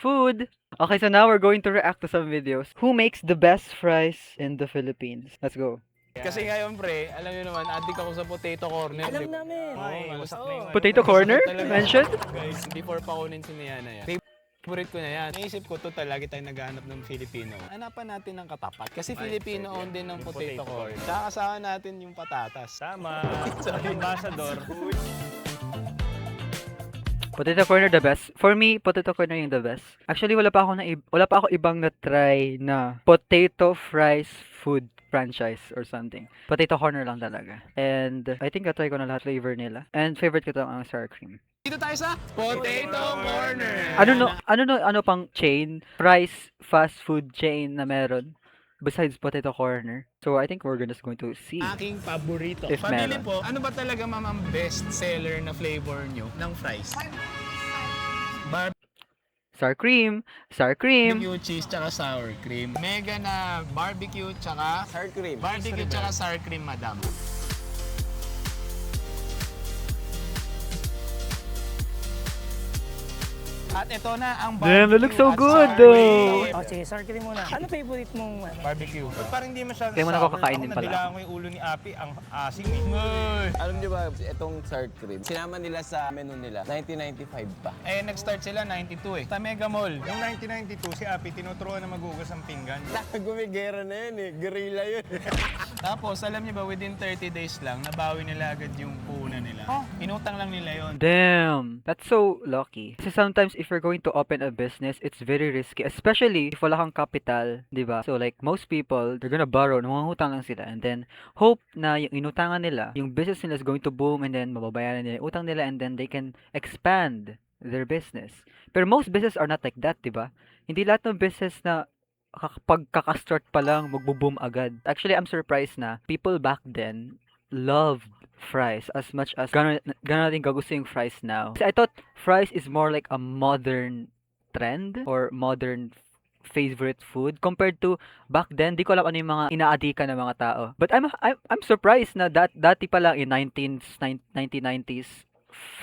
Food! Okay, so now we're going to react to some videos. Who makes the best fries in the Philippines? Let's go. Kasi ngayon pre, alam niyo naman, addict ako sa potato corner. Alam namin. Wasak na yung Potato corner? Mentioned? Guys, before pa kunin si Niana yan. Favorite ko na yan. Naisip ko, total, lagi tayo naghahanap ng Filipino. Hanapan natin ng katapat. Kasi Filipino owned din ng potato corn. Tsaka kasama natin yung patatas. Tama. Ambassador. Potato corner the best. For me, potato corner yung the best. Actually, wala pa ako ibang na-try na potato fries food franchise or something. Potato corner lang talaga. And I think na-try ko na lahat flavor nila. And favorite ko to ang sour cream. Dito tayo sa Potato Corner. Ano pang chain, fries fast food chain na meron besides potato corner. So I think we're just going to see. Aking paborito. If Pabili meron. po, ano ba talaga ma'am ang best seller na flavor nyo ng fries? Sour cream, sour cream. Barbecue cheese tsaka sour cream. Mega na barbecue tsaka sour cream. Barbecue tsaka sour cream, madam. At ito na ang barbecue. Damn, that looks so at good sour though. cream. O sige, sour cream muna. Ano favorite mong ano? Barbecue. Parang hindi masyadong Kaya mo na sour. ako kakainin Ako pala. nabilangan ko yung ulo ni Api, ang asim eh. Alam niyo ba, itong sour cream, sinama nila sa menu nila, 1995 pa. Eh, nag-start sila 92 eh. Sa Mega Mall. Noong 1992, si Api tinuturuan na magugas ng pinggan. Gumigera na yun eh, guerrilla yun. Tapos, alam niyo ba, within 30 days lang, nabawi nila agad yung puhunan nila. Inutang lang nila yon. Damn, that's so lucky. Kasi sometimes if you're going to open a business, it's very risky. Especially if wala kang capital, di ba? So like most people, they're gonna borrow, nangungutang lang sila. And then hope na yung inutangan nila, yung business nila is going to boom and then mababayaran nila yung utang nila and then they can expand their business. Pero most business are not like that, di ba? Hindi lahat ng business na kapag kaka-start pa lang, magbo-boom agad. Actually, I'm surprised na people back then loved fries as much as gano'n natin kagusto yung fries now. Kasi I thought fries is more like a modern trend or modern favorite food compared to back then. Di ko alam ano yung mga inaadika ng mga tao. But I'm surprised na dati pa lang in 1990s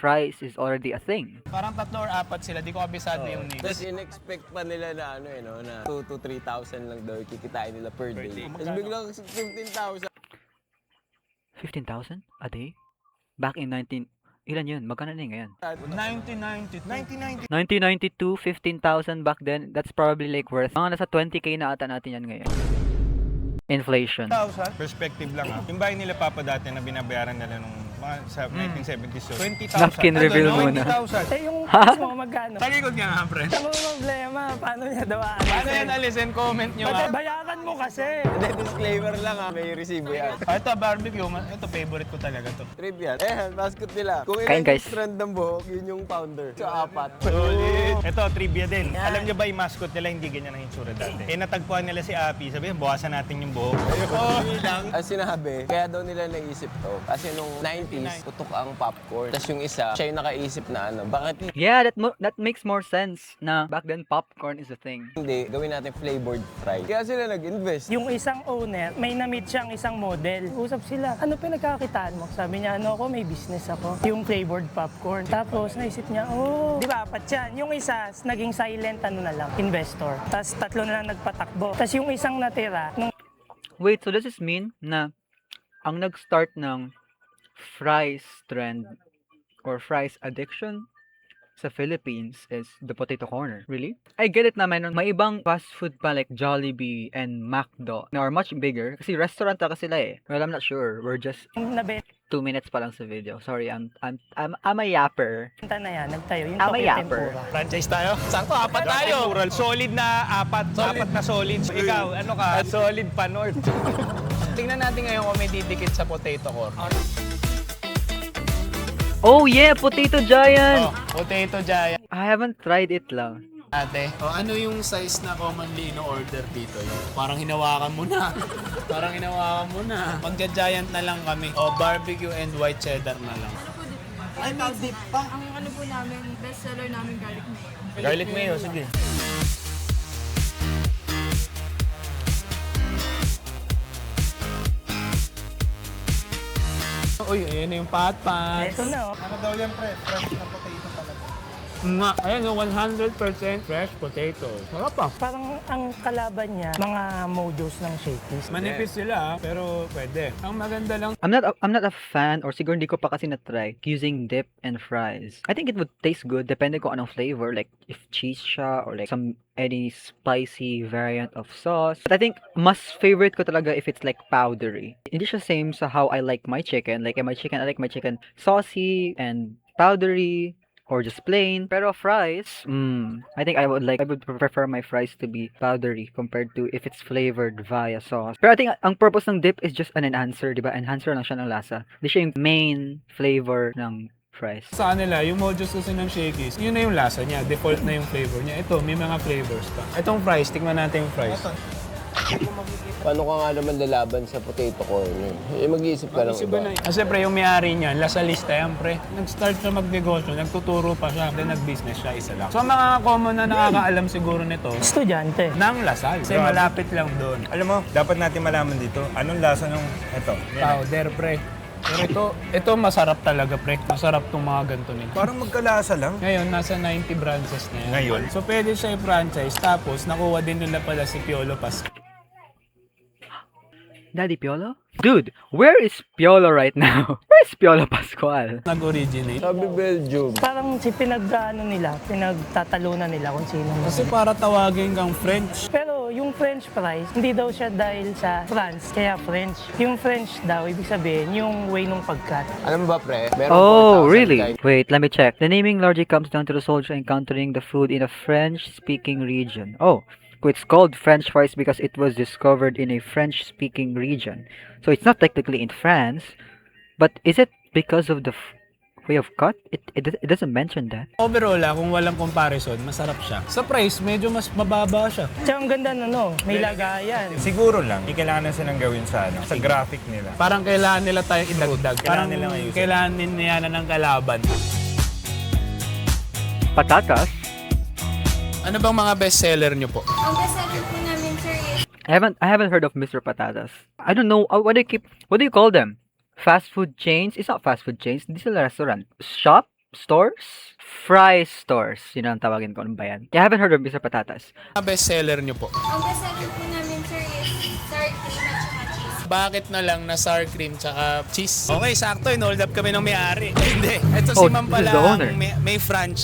fries is already a thing. Parang 3 or 4 sila, di ko kabisado yung Tapos names. in-expect pa nila na ano eh, no, na 2 to 3,000 lang daw kikitain nila per day. Tapos biglang 15,000. 15,000 a day? Back in ilan yun? Magkano na yun ngayon? 1992. 1992, 15,000 back then. That's probably like worth mga nasa 20k na ata natin yan ngayon. Inflation. Perspective lang ha. Yung bahay nila Papa dati na binabayaran nila nung mga sa 1970s. So 20,000. Napkin reveal muna. 20,000. Eh, yung price mo magkano? Talikod nga nga, pre. Ano mo problema? Paano niya dawaan? Paano yan alisin? Comment nyo ha. Bayaran mo kasi. Hindi, disclaimer lang ha, may resibo yan. Ito, barbecue. Ito, favorite ko talaga to. Trivia. Eh, mascot nila. Kung Kain, ilan guys. yung strand ng buhok, yun yung founder. Sa 4. Solid. Ito, trivia din. Alam niyo ba yung mascot nila hindi ganyan ang itsura dati? Eh, natagpuan nila si Api. Sabi, bawasan natin yung buhok. Ang sinabi, kaya daw nila naisip to. Kasi nung 90s, putok ang popcorn. Tapos yung isa, siya yung nakaisip na ano, bakit Yeah, that makes more sense na back then popcorn is a thing. hindi gawin natin flavored fry? Kaya sila nag-invest. Yung isang owner, may na-meet siyang isang model. Usap sila, ano pinagkakitaan mo? Sabi niya, ano ako, may business ako. Yung flavored popcorn. Tapos naisip niya, oh, di ba, apat yan. Yung isa, naging silent, ano na lang, investor. Tapos 3 na lang nagpatakbo. Tapos yung isang natira, nung Wait, so does this mean na ang nag-start ng fries trend or fries addiction sa Philippines is the potato corner? Really? I get it naman, may ibang fast food pa like Jollibee and McDo na are much bigger kasi restaurant talaga sila eh. Well, I'm not sure. We're just nabenta 2 minutes pa lang sa video. Sorry, I'm a yapper. na yan, nagtayo. Yung I'm a Tokyo yapper. Tempura. Franchise tayo? Sakto, 4 tayo. Solid na apat na solid. So, ikaw, ano ka? Solid pa, North. Tingnan natin ngayon kung may didikit sa potato corner. Oh yeah, Potato Giant! Potato Giant. I haven't tried it lang. Ate, ano yung size na commonly in-order dito? Yung parang hinawakan mo na. Parang hinawakan mo na. Magja-giant na lang kami. O, barbecue and white cheddar na lang. Ay, may dip pa. Ang ano po namin, best seller namin garlic mayo. Garlic mayo, sige. Uy, ayan na yung pat-pat. Ito na, oh. Ano daw yan, pre? Fresh na potato talaga. Nga. Ayan, 100% fresh potato. Sarap pa. Parang ang kalaban niya, mga mojos ng Shakey's. Manipis sila, pero pwede. Ang maganda lang, I'm not a fan or siguro hindi ko pa kasi na-try using dip and fries. I think it would taste good depende kung anong flavor, like if cheese siya or like any spicy variant of sauce. But I think mas favorite ko talaga if it's like powdery. Hindi siya same sa how I like my chicken. Like my chicken, I like my chicken saucy and powdery or just plain. Pero fries, I think I would prefer my fries to be powdery compared to if it's flavored via sauce. Pero I think ang purpose ng dip is just an enhancer, di ba? Enhancer lang siya ng lasa. Hindi siya yung main flavor ng fries. sa kanila, yung mojos kasi ng Shakey's, yun na yung lasa niya. Default na yung flavor niya. Ito, may mga flavors pa. Itong fries, tingnan natin yung fries. Paano ka nga naman lalaban sa potato corner? Mag-iisip ka lang iba. Kasi pre, yung may-ari niyan, lasalista yan pre. Nag-start siya magnegosyo, nagtuturo pa siya, then nag-business siya, isa lang. So ang mga common na nakakaalam siguro nito, Estudyante. ng Lasal. Kasi malapit lang doon. Alam mo, dapat natin malaman dito, anong lasa ng ito? Powder pre. Pero ito masarap talaga pre. Masarap tong mga ganito nito. Parang magkalasa lang. Ngayon, nasa 90 branches na yan. Ngayon? So pwede siya i-franchise, tapos nakuha din nila pala si Piolo Pascal. Daddy Piolo? Dude, where is Piolo right now? Where is Piolo Pascual? Nag-originate. Sabi Belgium. Parang pinagtatalunan nila kung sino. Kasi para tawagin kang French. Pero yung French fries, hindi daw siya dahil sa France, kaya French. Yung French daw, ibig sabihin, yung way nung pagkat. Alam mo ba, pre? Meron Oh, 4,000 really? guys. Wait, let me check. The naming largely comes down to the soldier encountering the food in a French-speaking region. Oh, so it's called French fries because it was discovered in a French-speaking region. So it's not technically in France, but is it because of the way of cut? It doesn't mention that. Overall, kung walang comparison, masarap siya. Sa price, medyo mas mababa siya. Tsaka ang ganda may lagayan. Siguro lang, kailangan silang gawin sa sa graphic nila. Parang kailangan nila tayong idagdag. Parang nilang ayusin. kailangan nila ng kalaban. Patatas? Ano bang mga bestseller nyo po? Ang bestseller po namin, sir, is I haven't heard of Mr. Patatas. I don't know what do you call them? Fast food chains? It's not fast food chains. Hindi sila restaurant. Shop? Stores? Fry stores. Yun ang tawagin ko. Ano ba yan? I haven't heard of Mr. Patatas. Mga bestseller nyo po? ang bestseller po namin, sir, is sour cream at saka cheese. Bakit na lang na sour cream tsaka cheese? Okay, sakto. In-hold up kami ng may-ari. Hindi. Ito Oh, si Ma'am this is pala the owner. ang may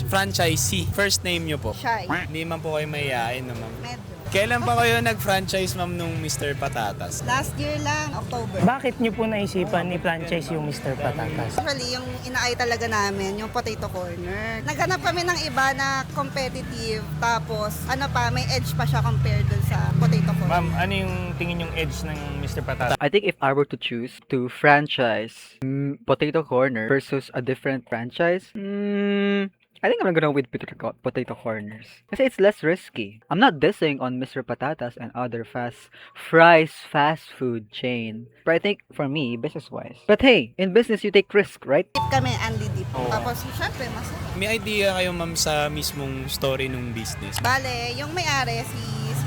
franchisee. First name nyo po? Shy. Hindi man po kayo mayayain no, ma'am. Medyo. Kailan pa kayo nag-franchise, ma'am, nung Mr. Patatas? Last year lang, October. Bakit nyo po naisipan i-franchise yung Mr. Patatas? Actually, yung inaay talaga namin, yung potato corner. Naghanap kami ng iba na competitive, tapos may edge pa siya compared dun sa potato corner. Ma'am, ano yung tingin yung edge ng Mr. Patata? I think if I were to choose to franchise Potato Corner versus a different franchise, I think I'm gonna go with Potato Corners. Kasi it's less risky. I'm not dissing on Mr. Patatas and other fast food chain. But I think for me, business-wise. But hey, in business you take risk, right? Dip kami, Andy Dip. Tapos, syempre, masarap. May idea kayo, ma'am, sa mismong story ng business? Bale, yung may-ari, si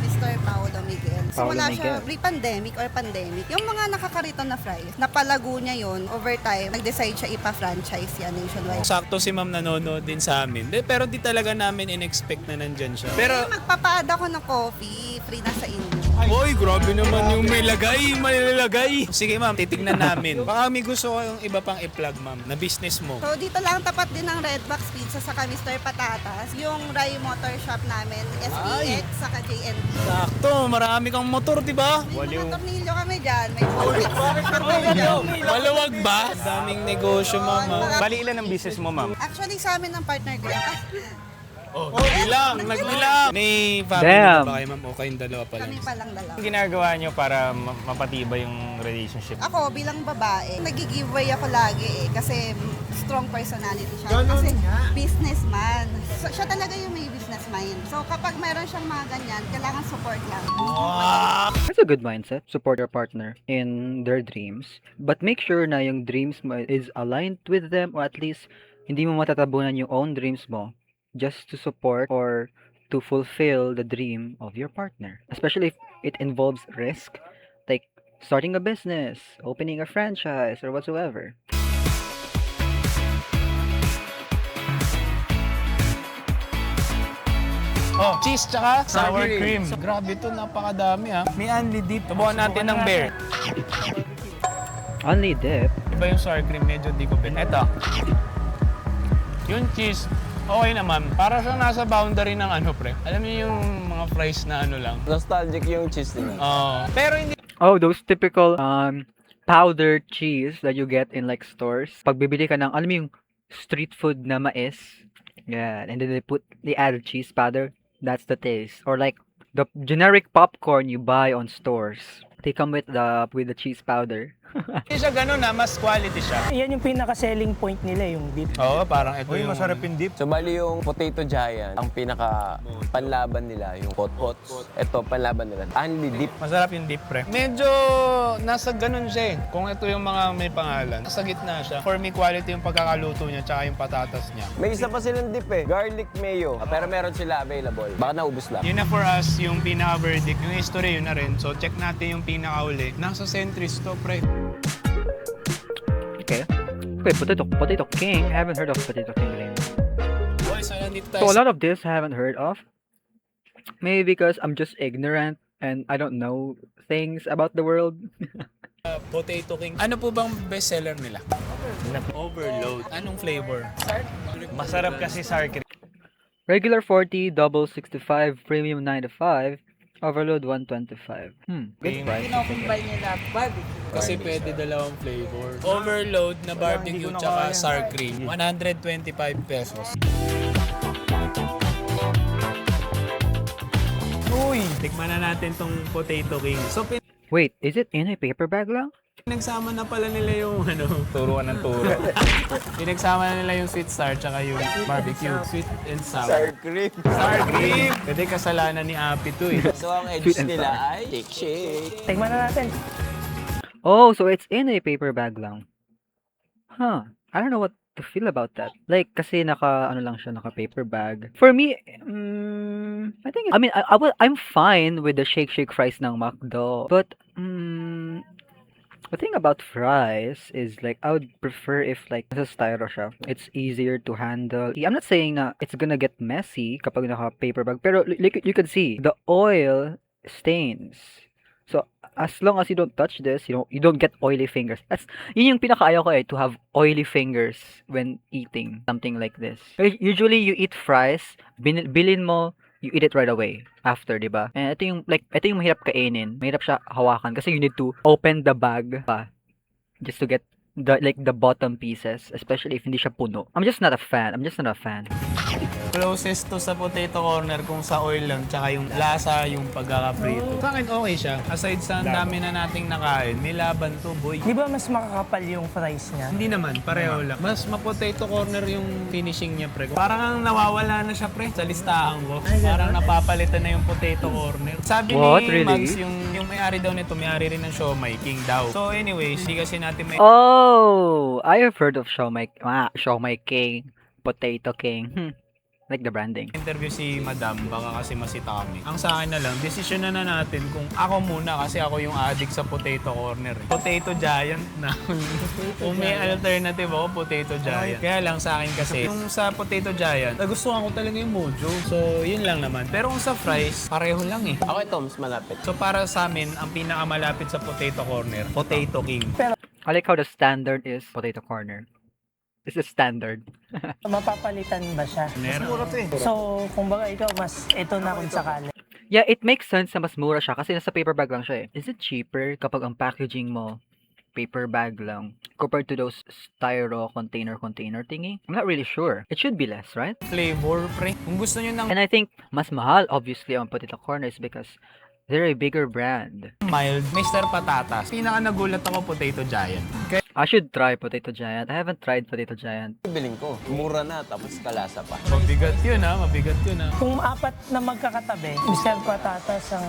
Mr. Paolo Miguel. Simula siya pre-pandemic or pandemic. Yung mga nakakarito na fries, napalago niya yun. Over time, nag-decide siya ipa-franchise yan nationwide. Sakto si ma'am nanonood din sa amin. Pero di talaga namin in-expect na nandyan siya. Pero, Magpapaad ako ng coffee, free na sa inyo. oy, grabe naman yung may lagay. Sige ma'am, titignan namin. Baka may gusto ko yung iba pang i-plug, ma'am, na business mo. So, dito lang tapat din ng Redbox Pizza saka Mr. Patatas. Yung Rai Motor Shop namin, SPX, saka JNT. Sakto, marami kang motor, di ba? May mga tornilyo kami dyan. May tornilyo. Maluwag ba? Daming negosyo, ma'am. ah. Bali, ilan ang business mo, ma'am? Actually, sa amin ng partner ko yan. Oh, nagbilang. May family Damn. na ba kayo, ma'am? O kayong dalawa pa lang? Kami palang dalawa. Ang ginagawa nyo para mapatibay yung relationship? Ako, bilang babae, nag-giveaway ako lagi kasi strong personality siya. Kasi businessman. So, siya talaga yung may business mind. So, kapag mayroon siyang mga ganyan, kailangan support lang. That's a good mindset. Support your partner in their dreams. But make sure na yung dreams mo is aligned with them or at least hindi mo matatabunan yung own dreams mo just to support or to fulfill the dream of your partner. Especially if it involves risk, like starting a business, opening a franchise, or whatsoever. Oh, cheese tsaka sour cream. So, grabe to, napakadami ha. May unli dip. Subukan natin ng bear. Only dip. Iba yung sour cream, medyo di ko pin. Eto. Yung cheese, okay naman. Para siyang nasa boundary ng ano, pre. Alam niyo yung mga fries na ano lang. Nostalgic yung cheese nila. Pero hindi Oh, those typical powdered cheese that you get in like stores. Pag bibili ka ng, alam mo yung street food na mais. Yeah, and then they add cheese powder. That's the taste. Or like the generic popcorn you buy on stores. They come with the cheese powder. siya ganun na, mas quality siya. Yan yung pinaka-selling point nila, yung dip. Oo, parang ito Uy, yung... masarap yung dip. So bali yung Potato Giant, ang pinaka panlaban nila, yung pot. Ito, panlaban nila. Only dip. Masarap yung dip, pre. Medyo nasa ganun siya eh. Kung ito yung mga may pangalan, nasa gitna siya. For me, quality yung pagkakaluto niya tsaka yung patatas niya. May isa pa silang dip eh, garlic mayo. Pero meron sila available. Baka naubos lang. Yun na for us, yung pinaka-verdict. Yung history, yun na rin. So, check natin yung pinaka-uli. Nasa Centris to, pre. Okay. Wait, Potato King? I haven't heard of Potato King lately. Boys, nandito So a lot of this I haven't heard of. Maybe because I'm just ignorant and I don't know things about the world. Potato King. Ano po bang bestseller nila? Overload. Anong flavor? Masarap kasi sour cream. Regular 40, double 65, premium 95, overload 125. Good price. Kinocombine nila barbecue. Kasi pwede dalawang flavor. Overload na barbecue tsaka sour cream. 125 pesos. Uy! Tikman na natin tong Potato King. So, Wait, is it in a paper bag lang? pinagsama na pala nila yung ano, Turuan ng turo. pinagsama na nila yung sweet sour tsaka yung barbecue. Sweet and sour. Sour cream. Sour cream! Pwede kasalanan ni Api to eh. So ang edge Sweet and nila ay shake. Tingnan na natin. Oh, so it's in a paper bag lang. Huh. I don't know what to feel about that. Like, kasi naka paper bag. For me, I think, I'm fine with the shake fries ng McDo. But, the thing about fries is like I would prefer if like nasa styro siya. It's easier to handle. I'm not saying na it's gonna get messy kapag naka paper bag, pero like you can see the oil stains. So as long as you don't touch this, you don't get oily fingers. Yun yung pinakaayaw ko to have oily fingers when eating something like this. Usually you eat fries, bilin mo, you eat it right away after, di ba? And ito yung mahirap kainin. Mahirap siya hawakan kasi you need to open the bag pa just to get the bottom pieces, especially if hindi siya puno. I'm just not a fan. Closest to sa potato corner kung sa oil lang tsaka yung lasa, yung pagkakaprito. Sa akin okay siya. Aside sa ang dami na nating nakain, may laban to, boy. Di ba mas makakapal yung fries niya? Hindi naman, pareho lang. Mas ma-potato corner yung finishing niya, pre. Parang ang nawawala na siya, pre, sa listahan ko. Parang napapalitan na yung potato corner. Sabi What? ni Really? Mags, yung may-ari daw nito, may-ari rin ng Siomai, King daw. So anyways, hindi kasi natin may... Oh, I have heard of Siomai King, Potato King. Like the branding. Interview si Madam, baka kasi masita kami. Ang sa akin na lang, desisyon na natin kung ako muna kasi ako yung addict sa potato corner. Potato Giant na. Kung may alternative ako, Potato Giant. Kaya lang sa akin kasi, yung sa Potato Giant, nagustuhan ko talaga yung mojo. So, yun lang naman. Pero kung sa fries, pareho lang eh. Ako ito, mas malapit. So, para sa amin, ang pinakamalapit sa Potato Corner, Potato King. I like how the standard is potato corner. This is standard. Mapapalitan ba siya? Meron. So, kumbaga ikaw, mas ito na kung sakali. Yeah, it makes sense na mas mura siya kasi nasa paper bag lang siya eh. Is it cheaper kapag ang packaging mo paper bag lang compared to those styro container thingy? I'm not really sure. It should be less, right? Flavor, pre. Kung gusto nyo ng And I think mas mahal obviously on potato corner is because they're a bigger brand. mild, Mr. Patatas. Pinaka nagulat ako, Potato Giant. I should try Potato Giant. I haven't tried Potato Giant. Biling ko. Mura na, tapos kalasa pa. Mabigat yun ha, mabigat yun ha. Kung apat na magkakatabi, Mr. Patatas ang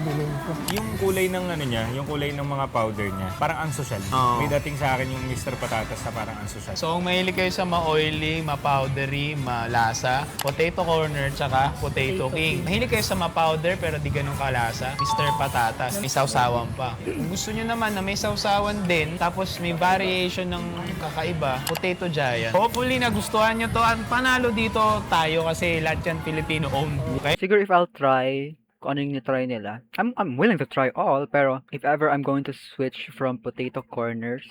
bilhin ko. Yung kulay ng ano niya, yung kulay ng mga powder niya, parang ang social. Oo. May dating sa akin yung Mr. Patatas na parang ang social. So kung mahilig kayo sa ma-oily, ma-powdery, malasa, Potato Corner, tsaka Potato King. Mahilig kayo sa ma-powder pero di ganun kalasa, Mr. Patatas. May sawsawan pa. Kung gusto nyo naman na may sawsawan din, tapos may variation ng kakaiba, Potato Giant. Hopefully nagustuhan nyo to. At panalo dito tayo kasi lahat yan Filipino-owned. Okay? Siguro if I'll try kung ano yung try nila. I'm willing to try all, pero if ever I'm going to switch from potato corners,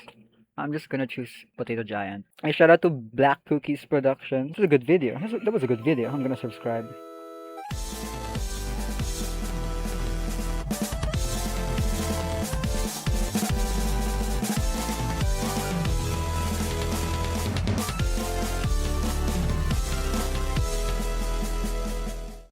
I'm just gonna choose Potato Giant. I shout out to Black Cookies Productions. This was a good video. That was a good video. I'm gonna subscribe.